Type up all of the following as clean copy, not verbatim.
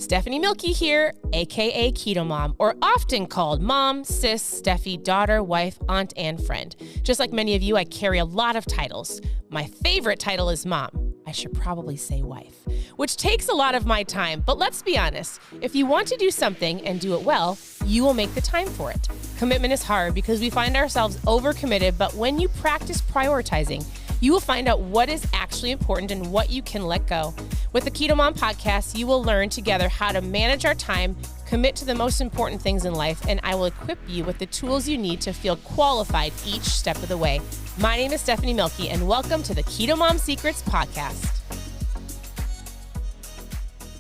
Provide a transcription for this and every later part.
Stephanie Milky here, aka Keto Mom, or often called mom, sis, Steffi, daughter, wife, aunt, and friend. Just like many of you, I carry a lot of titles. My favorite title is mom. I should probably say wife, which takes a lot of my time. But let's be honest, if you want to do something and do it well, you will make the time for it. Commitment is hard because we find ourselves overcommitted, but when you practice prioritizing, you will find out what is actually important and what you can let go. With the Keto Mom podcast, you will learn together how to manage our time, commit to the most important things in life, and I will equip you with the tools you need to feel qualified each step of the way. My name is Stephanie Milky, and welcome to the Keto Mom Secrets podcast.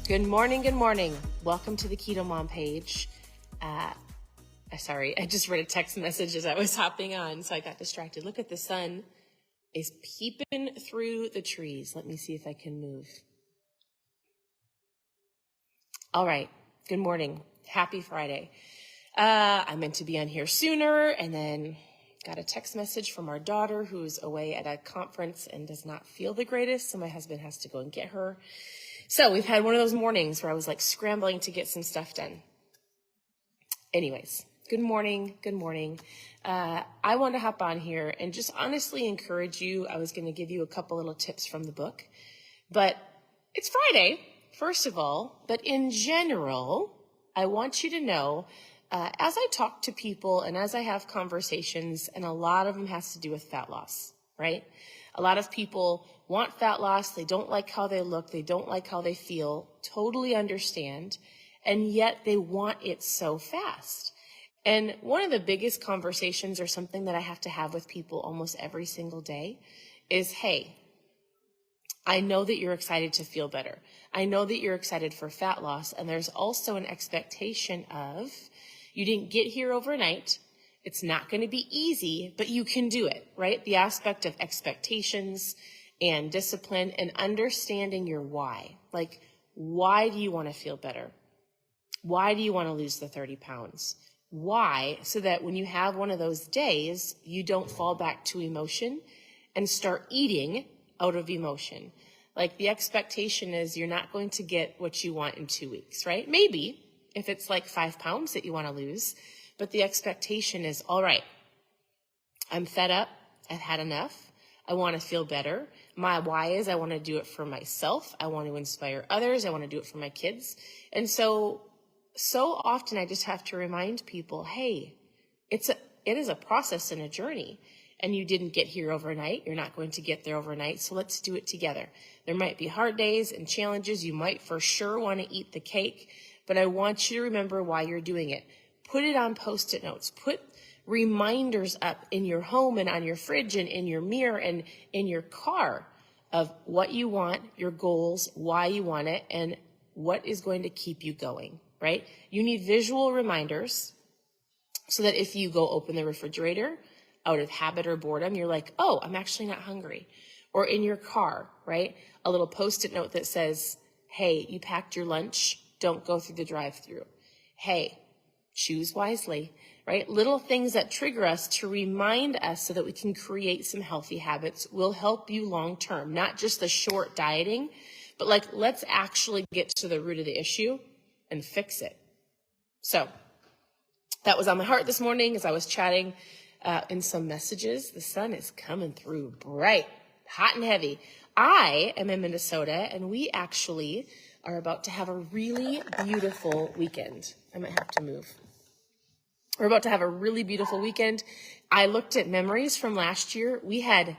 Good morning, good morning. Welcome to the Keto Mom page. Sorry, I just read a text message as I was hopping on, so I got distracted. Look at the sun is peeping through the trees. Let me see if I can move. All right. Good morning. Happy Friday. I meant to be on here sooner and then got a text message from our daughter who's away at a conference and does not feel the greatest. So my husband has to go and get her. So we've had one of those mornings where I was like scrambling to get some stuff done. Anyways, good morning. Good morning. I want to hop on here and just honestly encourage you. I was going to give you a couple little tips from the book, but it's Friday, first of all. But in general, I want you to know, as I talk to people and as I have conversations, and a lot of them has to do with fat loss, right? A lot of people want fat loss. They don't like how they look. They don't like how they feel. Totally understand. And yet they want it so fast. And one of the biggest conversations, or something that I have to have with people almost every single day, is, hey, I know that you're excited to feel better. I know that you're excited for fat loss. And there's also an expectation of, you didn't get here overnight. It's not going to be easy, but you can do it, right? The aspect of expectations and discipline and understanding your why. Like, why do you want to feel better? Why do you want to lose the 30 pounds? Why? So that when you have one of those days, you don't fall back to emotion and start eating out of emotion. Like, the expectation is you're not going to get what you want in 2 weeks, right? Maybe if it's like 5 pounds that you want to lose, but the expectation is, all right, I'm fed up. I've had enough. I want to feel better. My why is I want to do it for myself. I want to inspire others. I want to do it for my kids. And so often I just have to remind people, hey, it is a process and a journey, and you didn't get here overnight. You're not going to get there overnight. So let's do it together. There might be hard days and challenges. You might for sure want to eat the cake, but I want you to remember why you're doing it. Put it on Post-it notes. Put reminders up in your home and on your fridge and in your mirror and in your car of what you want, your goals, why you want it, and what is going to keep you going. Right? You need visual reminders so that if you go open the refrigerator out of habit or boredom, you're like, oh, I'm actually not hungry. Or in your car, right? A little Post-it note that says, hey, you packed your lunch. Don't go through the drive-through. Hey, choose wisely, right? Little things that trigger us to remind us so that we can create some healthy habits will help you long-term, not just the short dieting, but like, let's actually get to the root of the issue and fix it. So that was on my heart this morning as I was chatting in some messages. The sun is coming through bright, hot and heavy. I am in Minnesota, and we actually are about to have a really beautiful weekend. I might have to move. We're about to have a really beautiful weekend. I looked at memories from last year. We had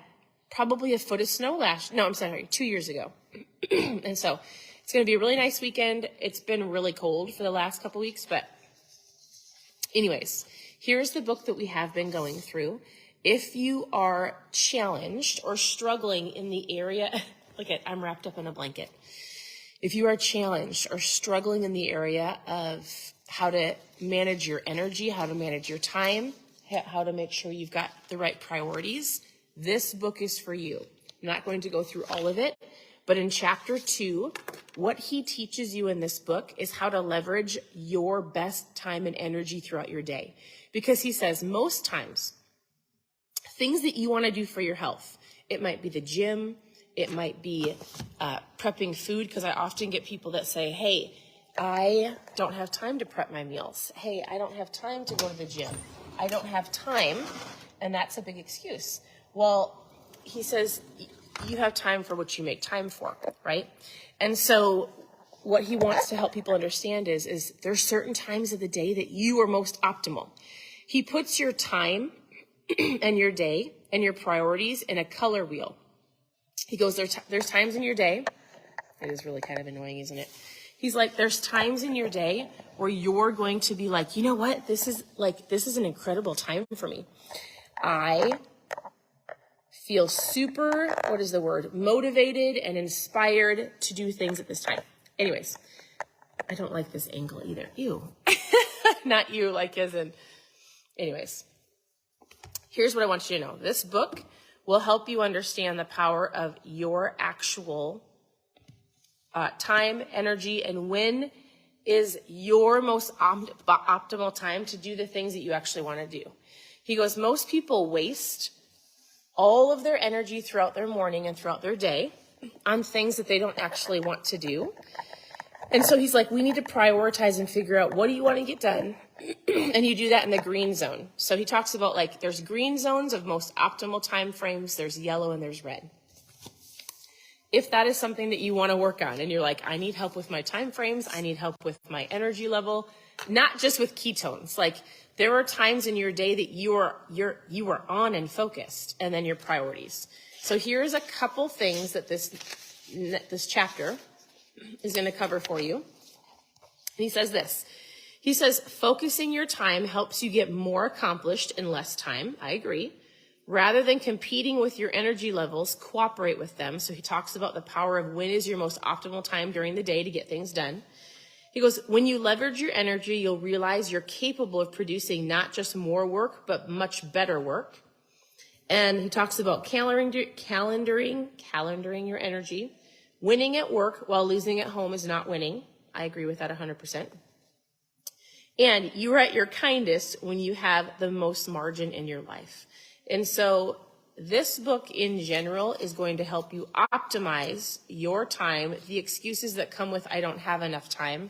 probably a foot of snow 2 years ago. And so it's going to be a really nice weekend. It's been really cold for the last couple weeks, but anyways, here's the book that we have been going through. If you are challenged or struggling in the area, I'm wrapped up in a blanket. If you are challenged or struggling in the area of how to manage your energy, how to manage your time, how to make sure you've got the right priorities, this book is for you. I'm not going to go through all of it. But in chapter 2, what he teaches you in this book is how to leverage your best time and energy throughout your day. Because he says most times, things that you want to do for your health, it might be the gym, it might be prepping food, because I often get people that say, hey, I don't have time to prep my meals. Hey, I don't have time to go to the gym. I don't have time, and that's a big excuse. Well, he says, you have time for what you make time for, right? And so what he wants to help people understand is there's certain times of the day that you are most optimal. He puts your time and your day and your priorities in a color wheel. He goes, there's times in your day. It is really kind of annoying, isn't it? He's like, there's times in your day where you're going to be like, you know what? This is an incredible time for me. I feel super, motivated and inspired to do things at this time. Anyways, I don't like this angle either. Ew. Not you, like as in, anyways. Here's what I want you to know. This book will help you understand the power of your actual time, energy, and when is your most optimal time to do the things that you actually want to do. He goes, most people waste all of their energy throughout their morning and throughout their day on things that they don't actually want to do. And so he's like, we need to prioritize and figure out what do you want to get done? And you do that in the green zone. So he talks about like there's green zones of most optimal time frames, there's yellow and there's red. If that is something that you want to work on and you're like, I need help with my time frames, I need help with my energy level, not just with ketones. Like there are times in your day that you are on and focused, and then your priorities. So here's a couple things that this chapter is going to cover for you. And he says this. He says, focusing your time helps you get more accomplished in less time. I agree. Rather than competing with your energy levels, cooperate with them. So he talks about the power of when is your most optimal time during the day to get things done. He goes, when you leverage your energy, you'll realize you're capable of producing not just more work, but much better work. And he talks about calendaring your energy. Winning at work while losing at home is not winning. I agree with that 100%. And you are at your kindest when you have the most margin in your life. And so this book in general is going to help you optimize your time, the excuses that come with I don't have enough time,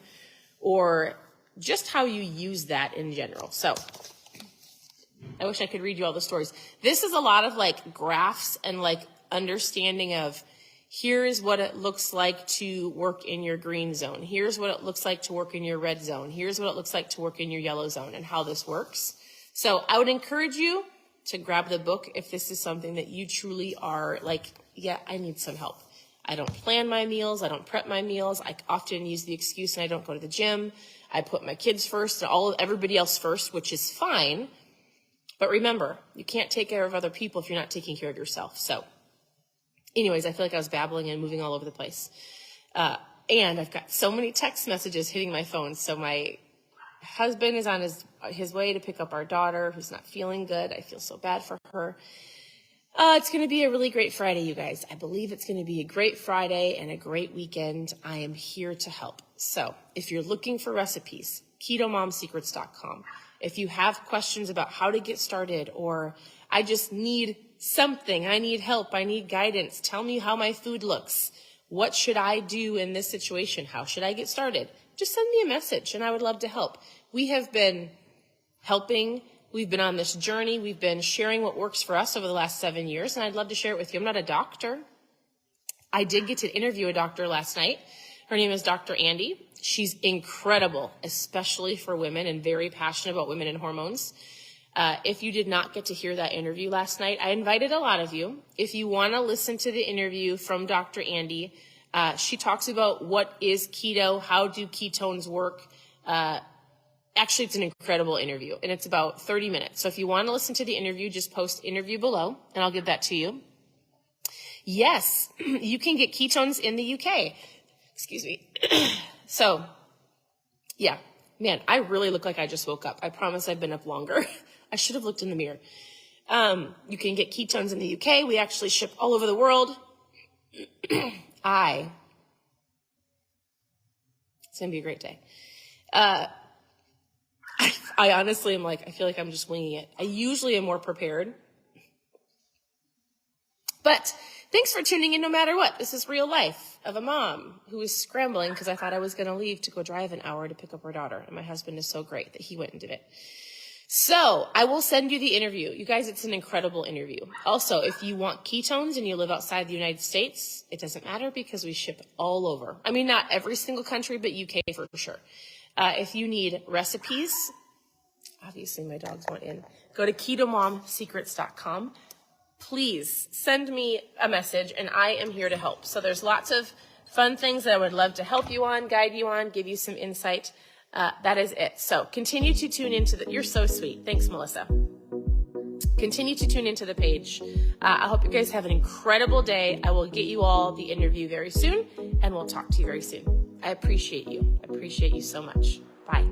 or just how you use that in general. So I wish I could read you all the stories. This is a lot of like graphs and like understanding of here's what it looks like to work in your green zone. Here's what it looks like to work in your red zone. Here's what it looks like to work in your yellow zone and how this works. So I would encourage you to grab the book if this is something that you truly are like, yeah, I need some help. I don't plan my meals. I don't prep my meals. I often use the excuse and I don't go to the gym. I put my kids first and everybody else first, which is fine. But remember, you can't take care of other people if you're not taking care of yourself. So anyways, I feel like I was babbling and moving all over the place. And I've got so many text messages hitting my phone. So my husband is on his way to pick up our daughter who's not feeling good. I feel so bad for her. It's going to be a really great Friday, you guys. I believe it's going to be a great Friday and a great weekend. I am here to help. So if you're looking for recipes, ketomomsecrets.com. If you have questions about how to get started, or I just need something, I need help, I need guidance, tell me how my food looks. What should I do in this situation? How should I get started? Just send me a message and I would love to help. We have been helping. We've been on this journey. We've been sharing what works for us over the last 7 years, and I'd love to share it with you. I'm not a doctor. I did get to interview a doctor last night. Her name is Dr. Andy. She's incredible, especially for women, and very passionate about women and hormones. If you did not get to hear that interview last night, I invited a lot of you. If you want to listen to the interview from Dr. Andy, she talks about what is keto, how do ketones work. Actually, it's an incredible interview, and it's about 30 minutes. So if you want to listen to the interview, just post interview below, and I'll give that to you. Yes, you can get ketones in the UK. Excuse me. So, yeah, man, I really look like I just woke up. I promise I've been up longer. I should have looked in the mirror. You can get ketones in the UK. We actually ship all over the world. It's going to be a great day. I honestly am like, I feel like I'm just winging it. I usually am more prepared. But Thanks for tuning in no matter what. This is real life of a mom who is scrambling because I thought I was going to leave to go drive an hour to pick up her daughter. And my husband is so great that he went and did it. So I will send you the interview. You guys, it's an incredible interview. Also, if you want ketones and you live outside the United States, it doesn't matter because we ship all over. I mean, not every single country, but UK for sure. If you need recipes, obviously my dogs went in, go to ketomomsecrets.com. Please send me a message and I am here to help. So there's lots of fun things that I would love to help you on, guide you on, give you some insight. That is it. So continue to tune into you're so sweet. Thanks, Melissa. Continue to tune into the page. I hope you guys have an incredible day. I will get you all the interview very soon and we'll talk to you very soon. I appreciate you. I appreciate you so much. Bye.